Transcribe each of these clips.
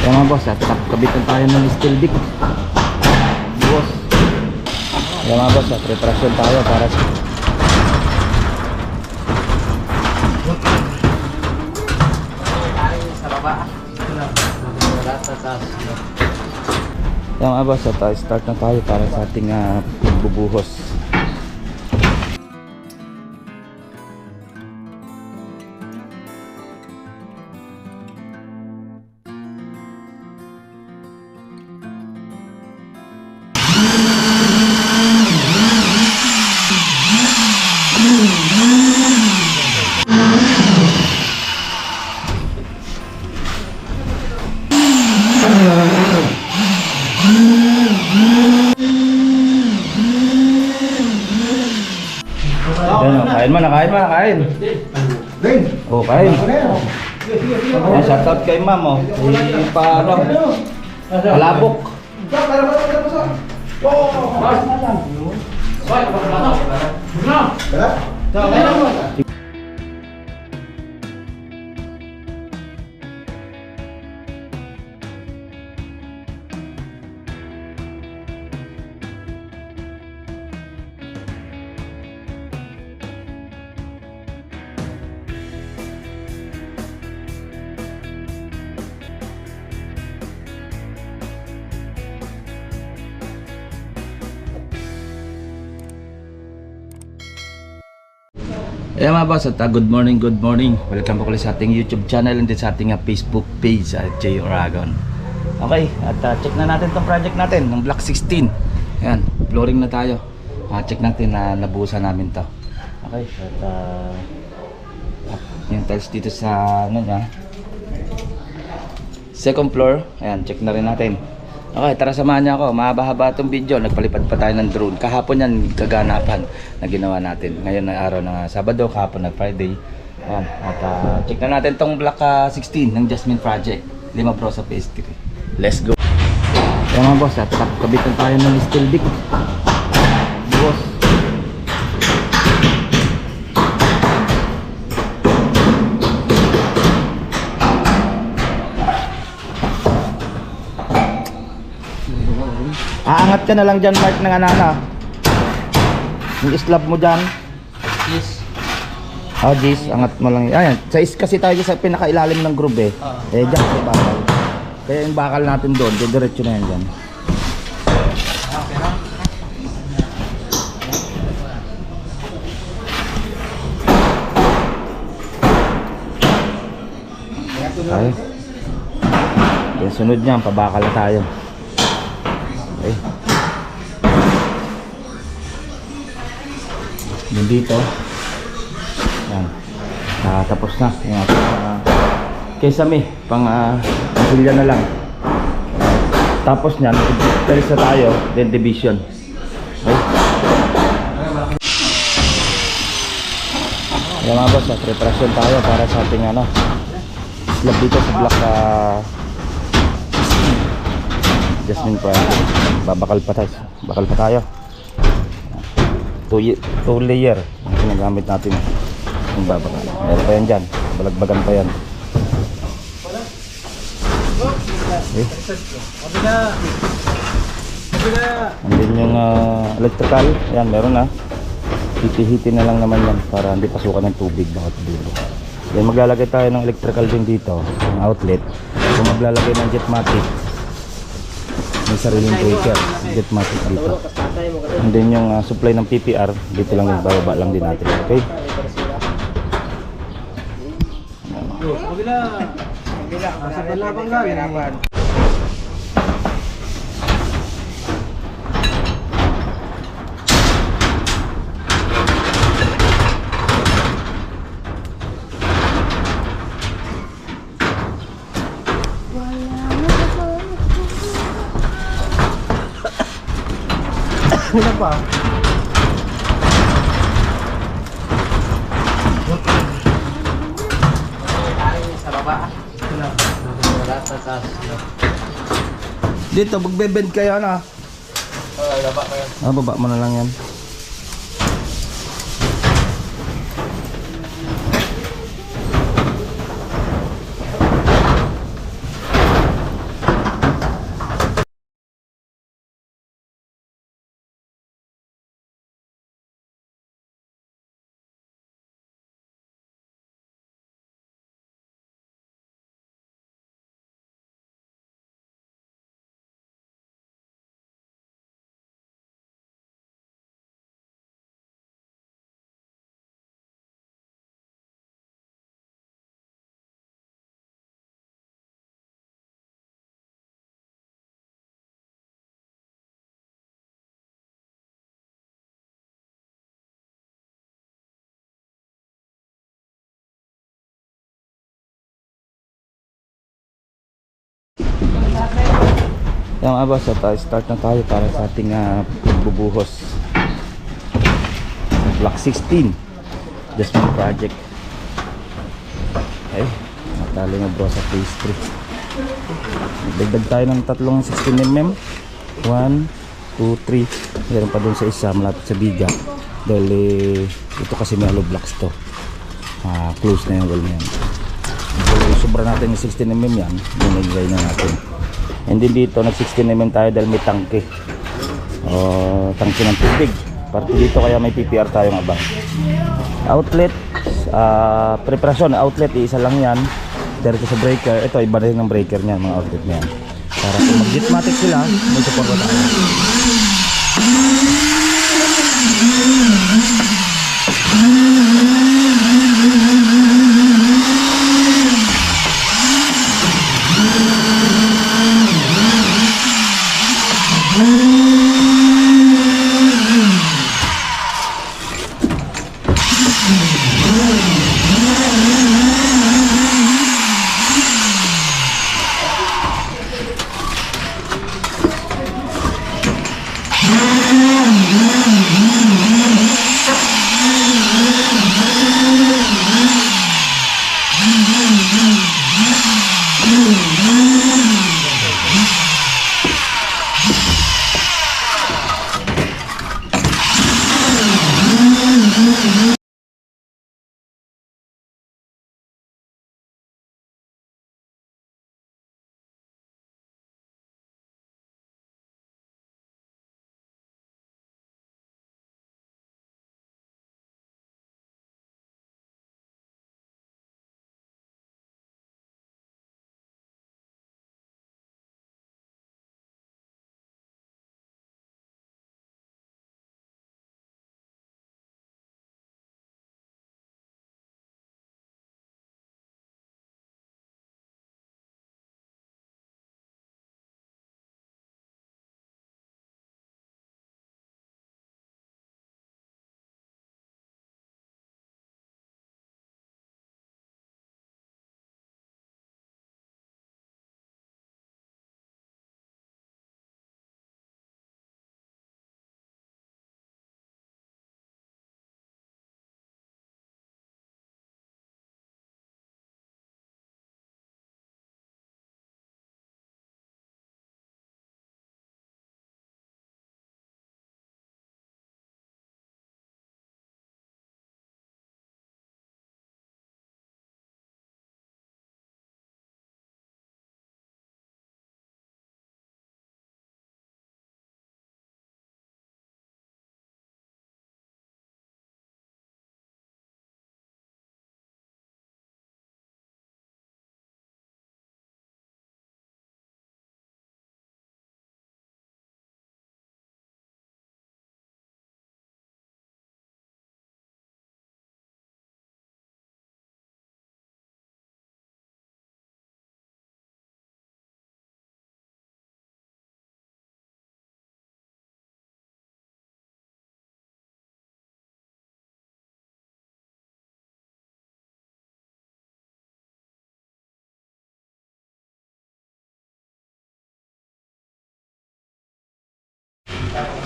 Kaya mga boss, at kabitan tayo ng steel dick. Boss. Kaya mga boss, at preparasyon tayo para sa Kaya mga boss, at start na tayo para sa ating pagbubuhos. Kain mo na, kain. Oh, kain. Shoutout kay ma'am, oh. Palabok. Ayan mga boss, at good morning. Welcome po ulit sa ating YouTube channel and sa ating Facebook page at J Oragon. Okay, at check na natin itong project natin, ng Block 16. Ayan, flooring na tayo. Check natin na nabuhusan namin to. Okay, at yung tiles dito sa ano niya, second floor. Ayan, check na rin natin. Okay, tara samahan niya ako. Mahaba-haba itong video. Nagpalipad pa tayo ng drone. Kahapon yan, kaganapan na ginawa natin. Ngayon na araw ng Sabado, kahapon na Friday. Ayan, at check na natin itong Block 16 ng Jasmine Project. 5 Pro sa PS3. Let's go! Ayan mga boss, at kabitan tayo ng steel dick. Boss. Aangat ka na lang dyan, Mark, ng anana. Yung slab mo dyan. Yes. Oh, jeez, angat mo lang. Ayan, sa kasi tayo sa pinakailalim ng groove eh. Eh, dyan sa bakal. Kaya yung bakal natin doon, diretso na yan dyan. Tayo. Yung sunod niyan, pabakal na tayo. Okay. Yung dito. Yan. Tapos na. Yung kesame. Pang-silya na lang. Tapos nyan, tiles na tayo. Then division. Okay. Yan mga boss, preparasyon tayo para sa ating slab dito sa block Jasmine Project. Bakal pa tayo. 2 layer ang ginagamit natin yung babakal. Meron pa yan dyan, balagbagan pa yan. Okay. And then yung electrical, yan meron na. Hiti-hiti na lang naman yan para hindi pasukan ng tubig bawat dulo. Then maglalagay tayo ng electrical din dito, yung outlet. Kung maglalagay ng Jetmatic, may sariling breaker, Jetmatic dito. And then yung supply ng PPR, dito lang yung bababa lang din natin. Okay? Ano pa? Sa baba. Wala sa taas. Dito, magbebend kayo na. Baba pa yan. Baba mo na lang yan. Yung mga boss, start na tayo para sa ating pagbubuhos. Block 16. Just one project. Okay. Natalo na bro sa phase 3. Dagdag tayo ng tatlong 16mm. 1, 2, 3. Meron pa dun sa isa malapit sa biga. Dahil ito kasi may hollow blocks to. Close na yung wall na yan. So, sobra natin yung 16mm yan. Binigay na natin. And then dito nag 16mm tayo dahil may tangke. Tangke ng tubig. Parte dito kaya may PPR tayong abang. Outlet, preparasyon, outlet, isa lang yan. Diretso sa breaker. Ito, iba rin ng breaker niyan, mga outlet niyan. Para kung mag-jetmatic sila, may support na tayo.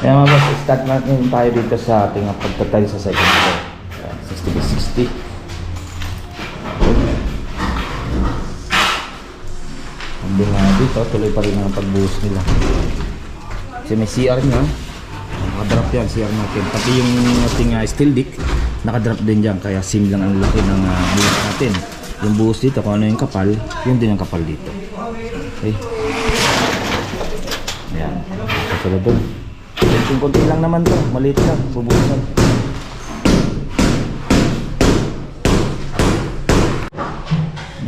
Kaya mga boss, start natin tayo dito sa ating pagtatay sa second floor. 60x60. Hindi nga dito, tuloy pa rin ang pagbuhos nila. Kasi may CR nyo, nakadrop yan, CR natin. Pati yung ating steel deck, nakadrop din dyan. Kaya sim lang ang laki ng buhos natin. Yung buhos dito, kung ano yung kapal, yun din ang kapal dito. Okay. Ayan, kasunod doon. Kunti lang naman to, maliit lang, bubusan.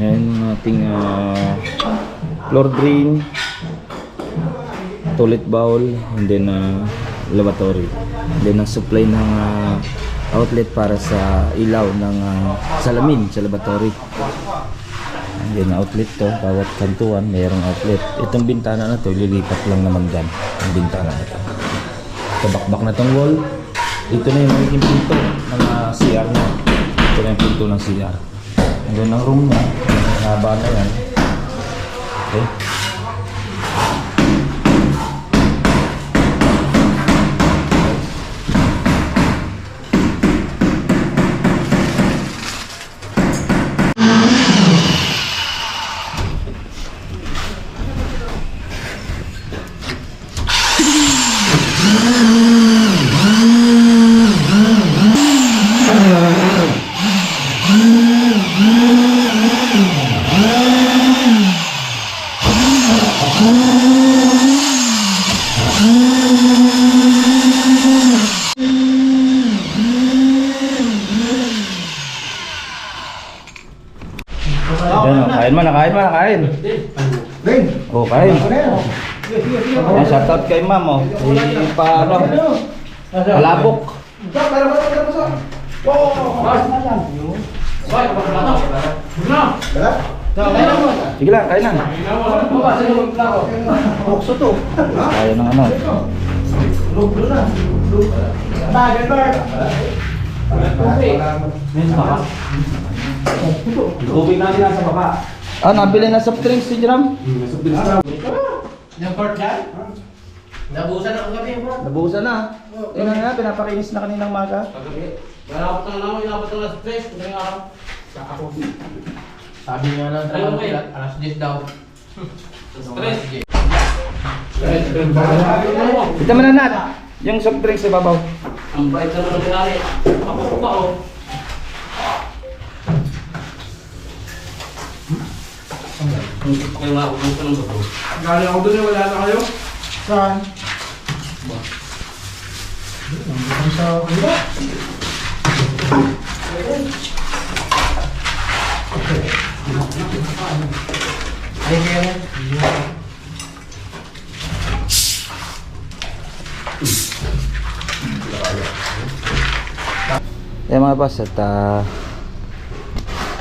Ayan yung ating floor drain, toilet bowl, and then lavatory. And then ang supply ng outlet para sa ilaw ng salamin sa lavatory. And then outlet to, bawat kantuan mayroong outlet. Itong bintana na to, lilipat lang naman dyan ang bintana na to. Kabakbak na tong wall. Ito na yung magiging pinto ng CR na. Ito na yung pinto ng CR. And then ang room niya, haba na yan. Okay. Ayan, kain mo na, kain mo na, kain. Oh, kain. Ayan, shoutout kay ma'am, oh. Palabok. Sige lang, kain na. Kaya ng ano. Tubig natin nasa baba. Ah, nabili na soft drinks si Jram? Yung court dyan? Nabusan na ang gabi yung court. Nabuhusan na. Yun na nga, pinapakinis na kaninang maga. Malapot na lang, inabot na alas 3. Kung nga ako. Ako. Sabi nga ng trabaho nila, alas 10 daw. Stress. Kita mo na Nat, yung soft drinks sa babaw. Ang bait naman ng pinari. Ako pa oh. Kaya nga, ubusan ng bato. Galing ako doon, wala na kayo? Saan? Nandun sa iba. Ay, kaya Eh mga boss, at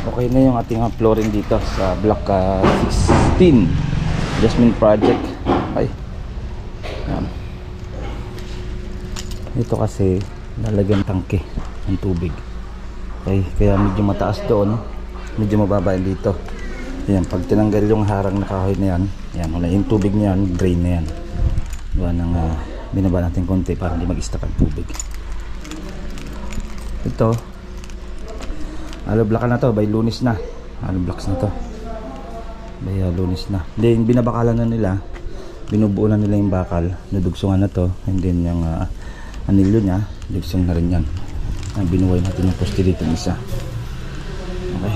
okay na yung ating flooring dito sa block 16 Jasmine Project. Ay, yan. Ito kasi lalagyan tangke ng tubig. Okay, kaya medyo mataas doon, medyo mababa dito. Yan, pag tinanggal yung harang na kahoy na yan, yan, wala yung tubig na yan, drain na yan. Gawa ng binaba natin konti para hindi mag-stack ang tubig. Ito, aloblakan na to by Lunes na. Aloblocks na to by Lunes na. Then binabakalan na nila, binubuo na nila yung bakal, nadugsungan na to, and then yung anilyo nya dugsong na rin yan. Binuway natin yung poste dito isa. Okay,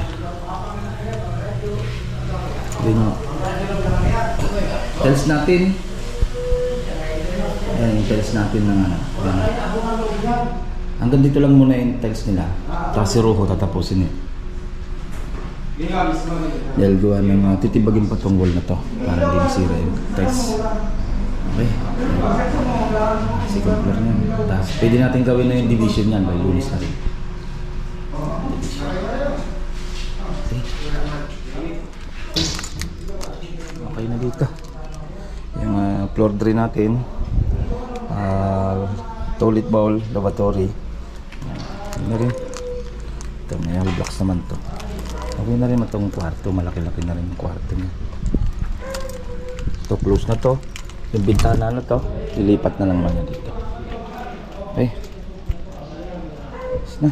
then yung tiles natin, ayan yung tiles natin ng hanggang dito lang muna yung tiles nila. Tapos si Rojo tatapusin eh. Dahil gawa ng titibagin pa tong wall na to para hindi masira yung tiles. Okay. Second floor niyan. Tapos pwede natin gawin na yung division niyan by Lunes na rin. Okay. Okay na dito. Yung floor drain natin. Toilet bowl, lavatory. Na rin. Ito, may blocks naman to. Okay na rin itong kwarto. Malaki-laki na rin yung kwarto niya. Ito, close na to. Yung bintana na to, ilipat na lang muna dito. Okay. Tapos na.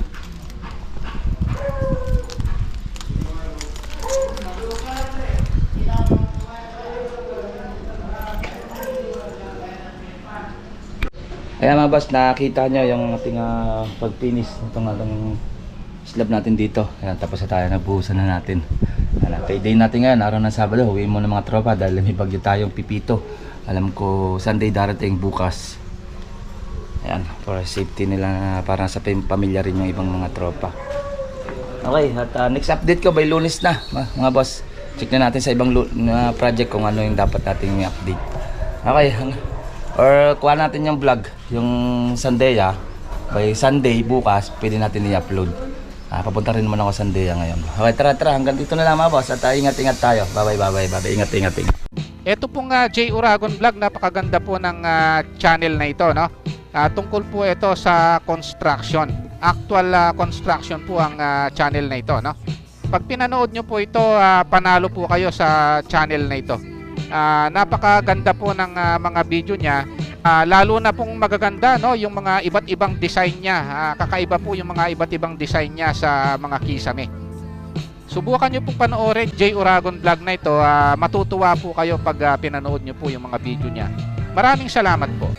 Kaya mga boss, nakita nyo yung ating pag-finish itong ating slab natin dito. Ayan, tapos na tayo, nagbuhusan na natin. Payday natin ngayon, araw ng Sabado, huwiin mo ng mga tropa dahil may bagyo tayong pipito. Alam ko Sunday darating bukas. Ayan, for safety nila, para sa pamilya rin yung ibang mga tropa. Okay, at next update ko by Lunes na mga boss. Check na natin sa ibang project kung ano yung dapat nating i-update. Okay, or kuha natin yung vlog, yung Sunday by Sunday bukas, pwede natin i-upload. Papunta rin naman ako Sunday ngayon. Okay, tara, hanggang dito na lang mga boss, at ingat-ingat tayo. Bye, ingat. Ito pong J Uragon Vlog, napakaganda po ng channel na ito, no? Tungkol po ito sa construction. Actual construction po ang channel na ito, no? Pag pinanood nyo po ito, panalo po kayo sa channel na ito. Napakaganda po ng mga video niya, lalo na pong magaganda, no, yung mga iba't ibang design niya. Kakaiba po yung mga iba't ibang design niya sa mga kisame. Subukan nyo pong panoorin J Uragon Vlog na ito. Matutuwa po kayo pag pinanood nyo po yung mga video niya. Maraming salamat po.